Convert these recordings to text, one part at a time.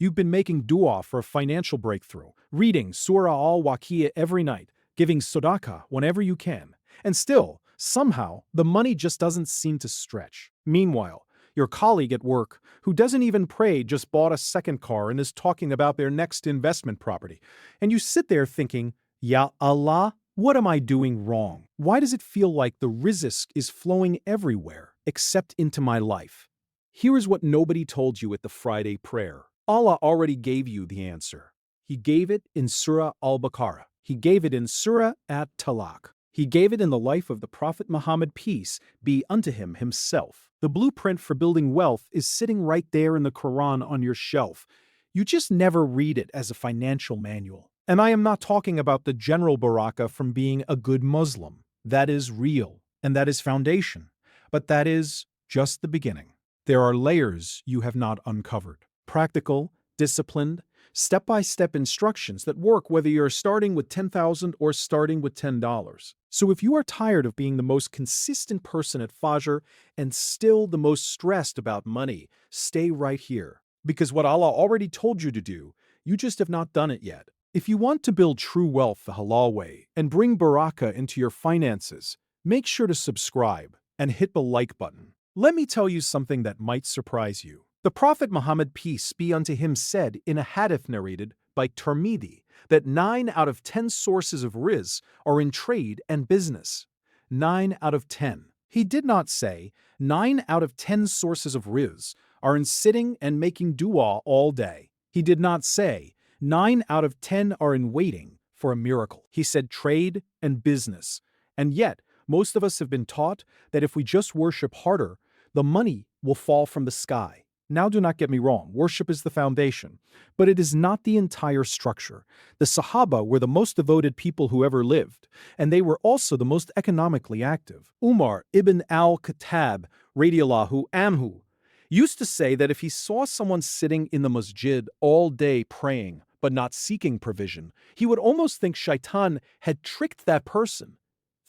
You've been making dua for a financial breakthrough, reading Surah al-Waqiah every night, giving sadaqah whenever you can. And still, somehow, the money just doesn't seem to stretch. Meanwhile, your colleague at work, who doesn't even pray, just bought a second car and is talking about their next investment property. And you sit there thinking, Ya Allah, what am I doing wrong? Why does it feel like the rizq is flowing everywhere except into my life? Here is what nobody told you at the Friday prayer. Allah already gave you the answer. He gave it in Surah Al-Baqarah. He gave it in Surah At-Talaq. He gave it in the life of the Prophet Muhammad, peace be unto him himself. The blueprint for building wealth is sitting right there in the Quran on your shelf. You just never read it as a financial manual. And I am not talking about the general baraka from being a good Muslim. That is real, and that is foundation. But that is just the beginning. There are layers you have not uncovered. Practical, disciplined, step-by-step instructions that work whether you're starting with $10,000 or starting with $10. So if you are tired of being the most consistent person at Fajr and still the most stressed about money, stay right here. Because what Allah already told you to do, you just have not done it yet. If you want to build true wealth the halal way and bring barakah into your finances, make sure to subscribe and hit the like button. Let me tell you something that might surprise you. The Prophet Muhammad, peace be unto him, said in a hadith narrated by Tirmidhi that 9 out of 10 sources of rizq are in trade and business. 9 out of 10. He did not say 9 out of 10 sources of rizq are in sitting and making dua all day. He did not say 9 out of 10 are in waiting for a miracle. He said trade and business. And yet, most of us have been taught that if we just worship harder, the money will fall from the sky. Now, do not get me wrong, worship is the foundation, but it is not the entire structure. The Sahaba were the most devoted people who ever lived, and they were also the most economically active. Umar ibn al-Khattab, radiallahu anhu, used to say that if he saw someone sitting in the masjid all day praying but not seeking provision, he would almost think Shaitan had tricked that person.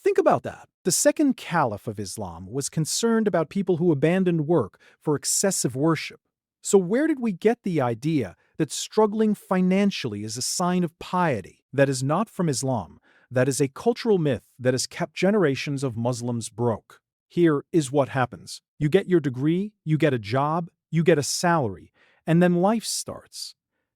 Think about that. The second caliph of Islam was concerned about people who abandoned work for excessive worship. So where did we get the idea that struggling financially is a sign of piety? That is not from Islam. That is a cultural myth that has kept generations of Muslims broke. Here is what happens. You get your degree, you get a job, you get a salary, and then life starts.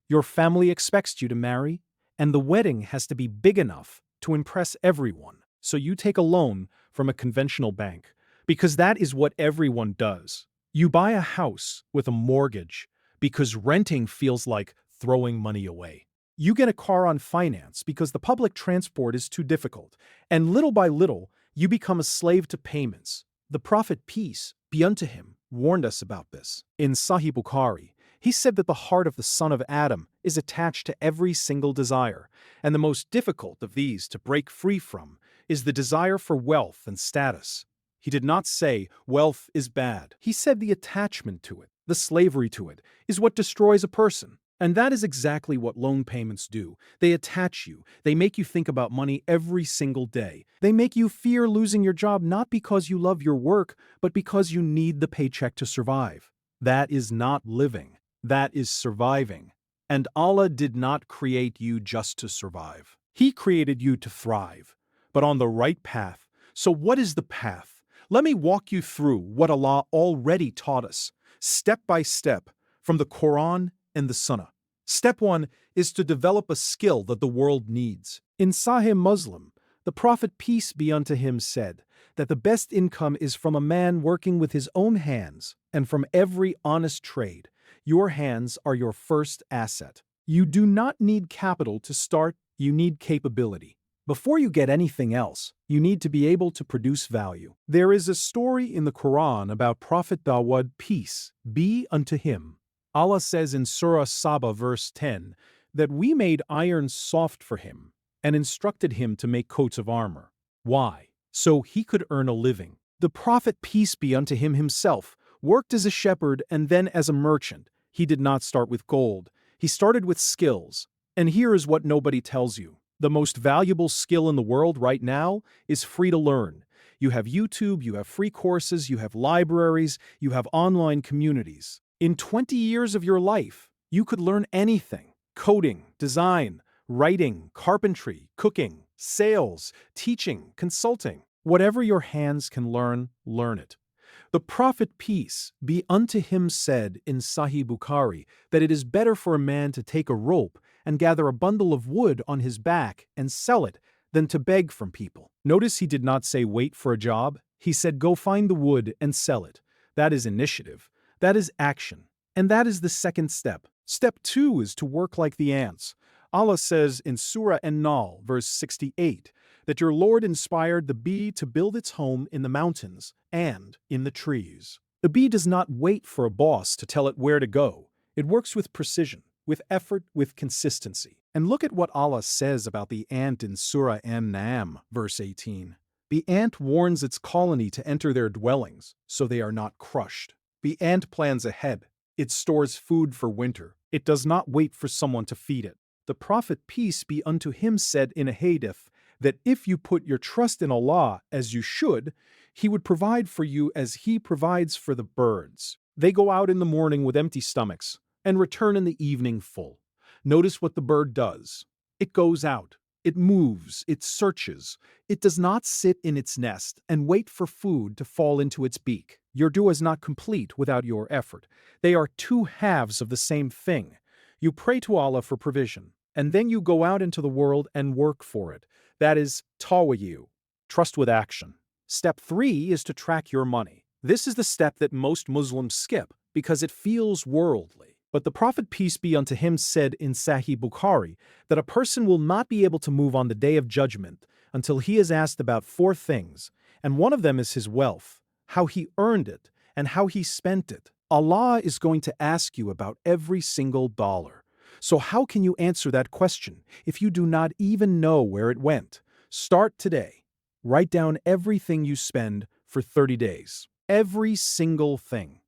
Your family expects you to marry, and the wedding has to be big enough to impress everyone. So you take a loan from a conventional bank, because that is what everyone does. You buy a house with a mortgage because renting feels like throwing money away. You get a car on finance because the public transport is too difficult, and little by little, you become a slave to payments. The Prophet, peace be unto him, warned us about this. In Sahih Bukhari, he said that the heart of the son of Adam is attached to every single desire, and the most difficult of these to break free from is the desire for wealth and status. He did not say wealth is bad. He said the attachment to it, the slavery to it, is what destroys a person. And that is exactly what loan payments do. They attach you. They make you think about money every single day. They make you fear losing your job not because you love your work, but because you need the paycheck to survive. That is not living. That is surviving. And Allah did not create you just to survive. He created you to thrive, but on the right path. So what is the path? Let me walk you through what Allah already taught us, step by step, from the Quran and the Sunnah. Step 1 is to develop a skill that the world needs. In Sahih Muslim, the Prophet, peace be unto him, said that the best income is from a man working with his own hands, and from every honest trade. Your hands are your first asset. You do not need capital to start, you need capability. Before you get anything else, you need to be able to produce value. There is a story in the Quran about Prophet Dawud, peace be unto him. Allah says in Surah Saba verse 10 that we made iron soft for him and instructed him to make coats of armor. Why? So he could earn a living. The Prophet, peace be unto him himself, worked as a shepherd and then as a merchant. He did not start with gold. He started with skills. And here is what nobody tells you. The most valuable skill in the world right now is free to learn. You have YouTube, you have free courses, you have libraries, you have online communities. In 20 years of your life, You could learn anything: coding, design, writing, carpentry, cooking, sales, teaching, consulting. Whatever your hands can learn, learn it. The Prophet, peace be unto him, said in Sahih Bukhari that it is better for a man to take a rope and gather a bundle of wood on his back and sell it than to beg from people. Notice he did not say wait for a job. He said go find the wood and sell it. That is initiative. That is action. And that is the second step. Step 2 is to work like the ants. Allah says in Surah An-Nahl, verse 68, that your Lord inspired the bee to build its home in the mountains and in the trees. The bee does not wait for a boss to tell it where to go. It works with precision, with effort, with consistency. And look at what Allah says about the ant in Surah An-Naml, verse 18. The ant warns its colony to enter their dwellings, so they are not crushed. The ant plans ahead. It stores food for winter. It does not wait for someone to feed it. The Prophet, peace be unto him, said in a hadith that if you put your trust in Allah as you should, He would provide for you as He provides for the birds. They go out in the morning with empty stomachs and return in the evening full. Notice what the bird does. It goes out. It moves. It searches. It does not sit in its nest and wait for food to fall into its beak. Your dua is not complete without your effort. They are two halves of the same thing. You pray to Allah for provision, and then you go out into the world and work for it. That is tawayu, trust with action. Step 3 is to track your money. This is the step that most Muslims skip because it feels worldly. But the Prophet, peace be unto him, said in Sahih Bukhari that a person will not be able to move on the day of judgment until he is asked about 4 things, and one of them is his wealth, how he earned it, and how he spent it. Allah is going to ask you about every single dollar. So how can you answer that question if you do not even know where it went? Start today. Write down everything you spend for 30 days. Every single thing.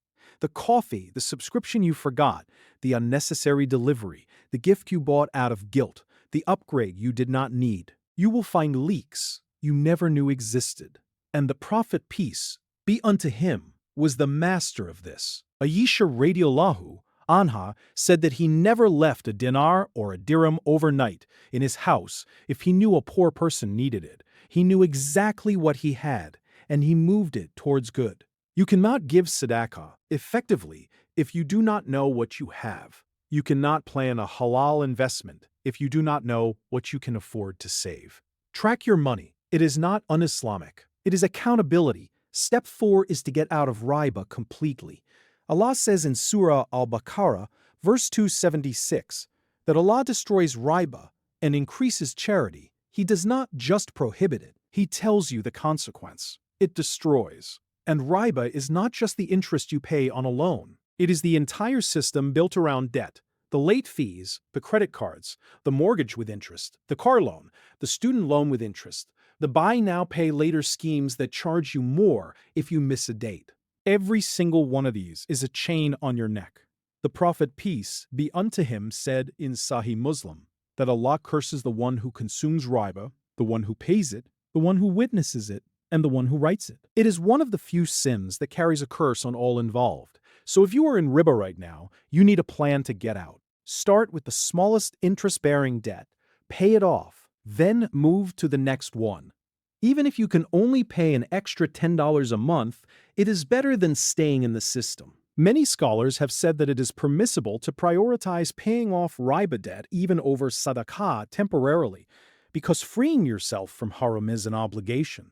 The coffee, the subscription you forgot, the unnecessary delivery, the gift you bought out of guilt, the upgrade you did not need. You will find leaks you never knew existed. And the Prophet, peace be unto him, was the master of this. Aisha radiallahu anha said that he never left a dinar or a dirham overnight in his house if he knew a poor person needed it. He knew exactly what he had, and he moved it towards good. You cannot give sadaqah effectively if you do not know what you have. You cannot plan a halal investment if you do not know what you can afford to save. Track your money. It is not un-Islamic. It is accountability. Step 4 is to get out of riba completely. Allah says in Surah Al-Baqarah, verse 276, that Allah destroys riba and increases charity. He does not just prohibit it, He tells you the consequence. It destroys. And riba is not just the interest you pay on a loan. It is the entire system built around debt. The late fees, the credit cards, the mortgage with interest, the car loan, the student loan with interest, the buy now, pay later schemes that charge you more if you miss a date. Every single one of these is a chain on your neck. The Prophet, peace be unto him, said in Sahih Muslim that Allah curses the one who consumes riba, the one who pays it, the one who witnesses it, and the one who writes it. It is one of the few sins that carries a curse on all involved. So if you are in riba right now, you need a plan to get out. Start with the smallest interest-bearing debt, pay it off, then move to the next one. Even if you can only pay an extra $10 a month, it is better than staying in the system. Many scholars have said that it is permissible to prioritize paying off riba debt even over sadaqah temporarily, because freeing yourself from haram is an obligation.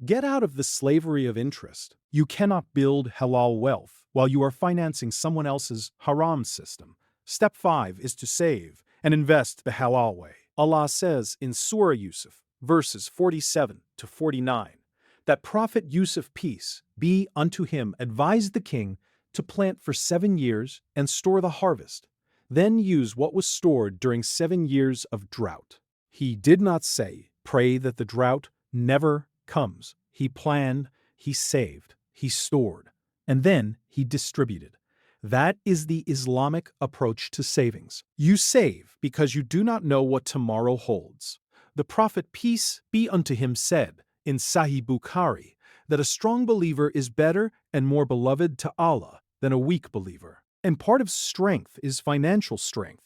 Get out of the slavery of interest. You cannot build halal wealth while you are financing someone else's haram system. Step 5 is to save and invest the halal way. Allah says in Surah Yusuf, verses 47 to 49, that Prophet Yusuf, peace be unto him, advised the king to plant for 7 years and store the harvest, then use what was stored during 7 years of drought. He did not say, pray that the drought never comes. He planned, he saved, he stored, and then he distributed. That is the Islamic approach to savings. You save because you do not know what tomorrow holds. The Prophet, peace be unto him, said in Sahih Bukhari that a strong believer is better and more beloved to Allah than a weak believer. And part of strength is financial strength,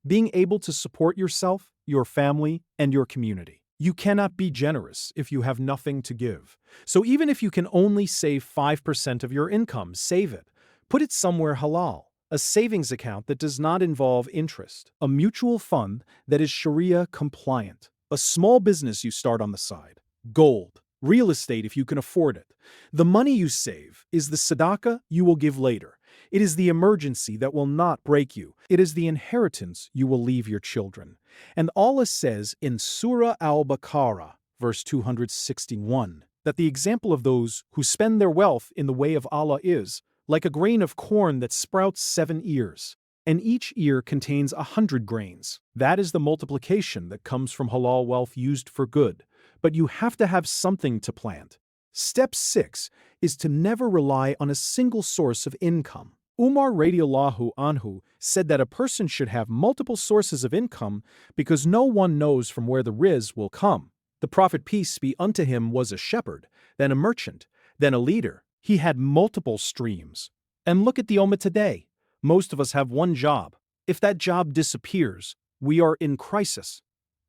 being able to support yourself, your family, and your community. You cannot be generous if you have nothing to give. So even if you can only save 5% of your income, save it. Put it somewhere halal, a savings account that does not involve interest, a mutual fund that is Sharia compliant, a small business you start on the side, gold, real estate if you can afford it. The money you save is the sadaqah you will give later. It is the emergency that will not break you. It is the inheritance you will leave your children. And Allah says in Surah Al-Baqarah, verse 261, that the example of those who spend their wealth in the way of Allah is like a grain of corn that sprouts 7 ears, and each ear contains 100 grains. That is the multiplication that comes from halal wealth used for good. But you have to have something to plant. Step 6 is to never rely on a single source of income. Umar radiallahu anhu said that a person should have multiple sources of income because no one knows from where the riz will come. The Prophet, peace be unto him, was a shepherd, then a merchant, then a leader. He had multiple streams. And look at the ummah today. Most of us have one job. If that job disappears, we are in crisis.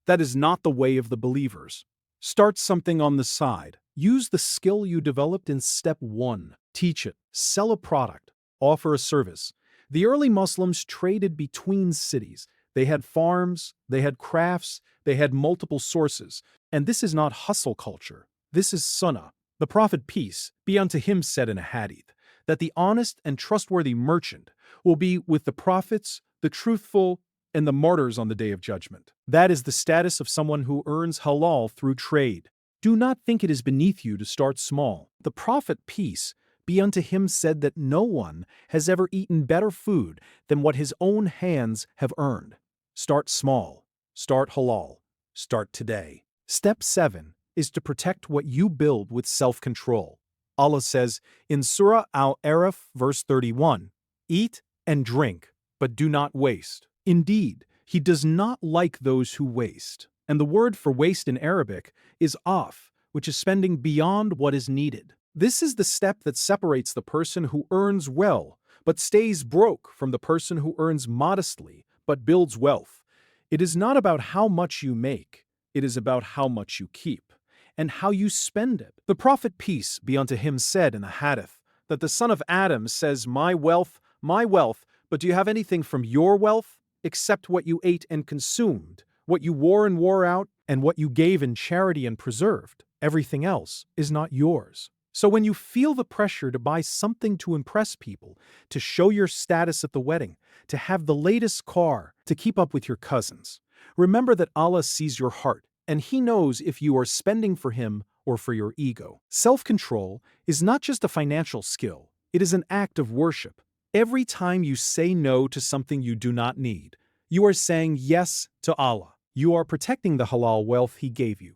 That is not the way of the believers. Start something on the side. Use the skill you developed in step 1. Teach it. Sell a product. Offer a service. The early Muslims traded between cities. They had farms, they had crafts, they had multiple sources. And this is not hustle culture. This is sunnah. The Prophet, peace be unto him, said in a hadith that the honest and trustworthy merchant will be with the prophets, the truthful, and the martyrs on the day of judgment. That is the status of someone who earns halal through trade. Do not think it is beneath you to start small. The Prophet, peace be unto him, said that no one has ever eaten better food than what his own hands have earned. Start small. Start halal. Start today. Step 7 is to protect what you build with self-control. Allah says in Surah Al-Araf, verse 31, "Eat and drink, but do not waste. Indeed, He does not like those who waste." And the word for waste in Arabic is af, which is spending beyond what is needed. This is the step that separates the person who earns well but stays broke from the person who earns modestly but builds wealth. It is not about how much you make, it is about how much you keep and how you spend it. The Prophet, peace be unto him, said in a hadith that the son of Adam says, my wealth, but do you have anything from your wealth except what you ate and consumed, what you wore and wore out, and what you gave in charity and preserved? Everything else is not yours. So when you feel the pressure to buy something to impress people, to show your status at the wedding, to have the latest car, to keep up with your cousins, remember that Allah sees your heart, and He knows if you are spending for Him or for your ego. Self-control is not just a financial skill, it is an act of worship. Every time you say no to something you do not need, you are saying yes to Allah. You are protecting the halal wealth He gave you.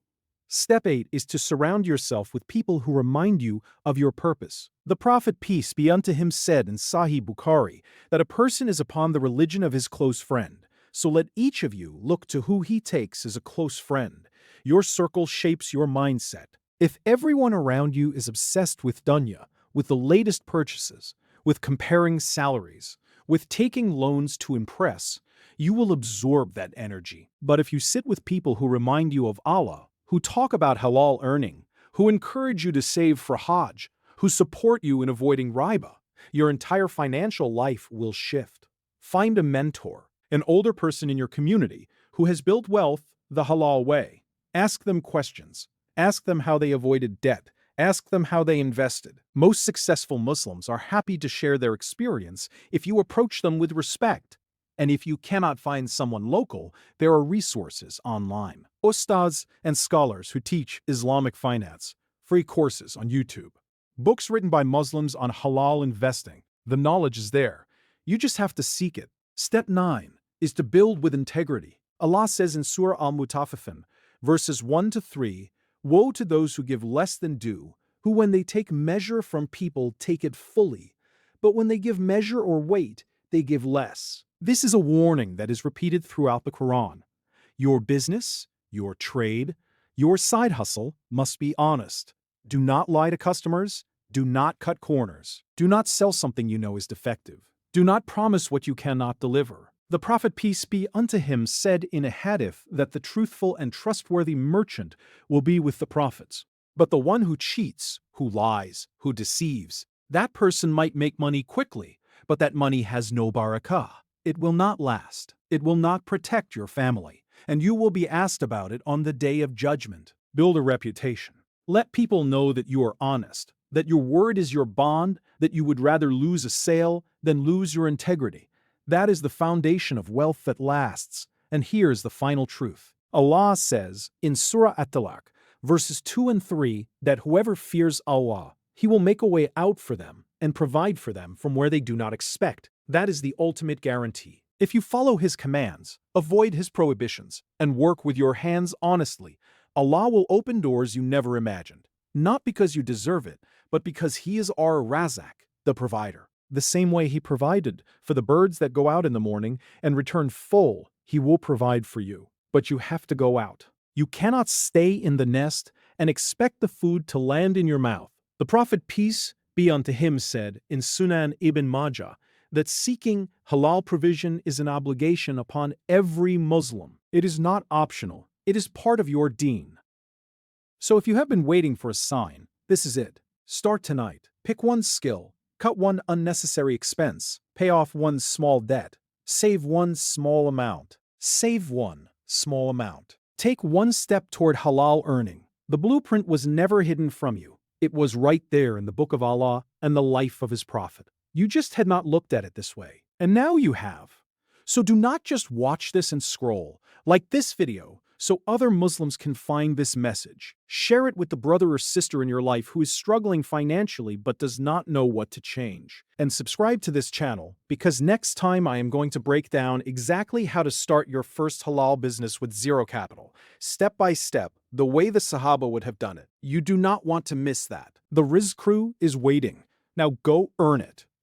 Step 8 is to surround yourself with people who remind you of your purpose. The Prophet, peace be unto him, said in Sahih Bukhari that a person is upon the religion of his close friend. So let each of you look to who he takes as a close friend. Your circle shapes your mindset. If everyone around you is obsessed with dunya, with the latest purchases, with comparing salaries, with taking loans to impress, you will absorb that energy. But if you sit with people who remind you of Allah, who talk about halal earning, who encourage you to save for Hajj, who support you in avoiding riba, your entire financial life will shift. Find a mentor, an older person in your community who has built wealth the halal way. Ask them questions. Ask them how they avoided debt. Ask them how they invested. Most successful Muslims are happy to share their experience if you approach them with respect. And if you cannot find someone local, there are resources online. Ustads and scholars who teach Islamic finance, free courses on YouTube, books written by Muslims on halal investing. The knowledge is there. You just have to seek it. Step 9 is to build with integrity. Allah says in Surah Al-Mutaffifin, verses 1-3, "Woe to those who give less than due, who when they take measure from people take it fully, but when they give measure or weight, they give less." This is a warning that is repeated throughout the Quran. Your business, your trade, your side hustle must be honest. Do not lie to customers. Do not cut corners. Do not sell something you know is defective. Do not promise what you cannot deliver. The Prophet peace be unto him said in a hadith that the truthful and trustworthy merchant will be with the prophets. But the one who cheats, who lies, who deceives, that person might make money quickly, but that money has no barakah. It will not last. It will not protect your family, and you will be asked about it on the day of judgment. Build a reputation. Let people know that you are honest, that your word is your bond, that you would rather lose a sale than lose your integrity. That is the foundation of wealth that lasts. And here's the final truth. Allah says in Surah At-Talaq, verses 2 and 3, that whoever fears Allah, He will make a way out for them and provide for them from where they do not expect. That is the ultimate guarantee. If you follow His commands, avoid His prohibitions, and work with your hands honestly, Allah will open doors you never imagined. Not because you deserve it, but because He is our Razak, the provider. The same way He provided for the birds that go out in the morning and return full, He will provide for you. But you have to go out. You cannot stay in the nest and expect the food to land in your mouth. The Prophet peace be unto him said in Sunan ibn Majah that seeking halal provision is an obligation upon every Muslim. It is not optional. It is part of your deen. So if you have been waiting for a sign, this is it. Start tonight. Pick one skill. Cut one unnecessary expense. Pay off one small debt. Save one small amount. Save one small amount. Take one step toward halal earning. The blueprint was never hidden from you. It was right there in the Book of Allah and the life of His Prophet. You just had not looked at it this way. And now you have. So do not just watch this and scroll. Like this video, so other Muslims can find this message. Share it with the brother or sister in your life who is struggling financially but does not know what to change. And subscribe to this channel, because next time I am going to break down exactly how to start your first halal business with zero capital, step by step, the way the Sahaba would have done it. You do not want to miss that. The Rizq crew is waiting. Now go earn it.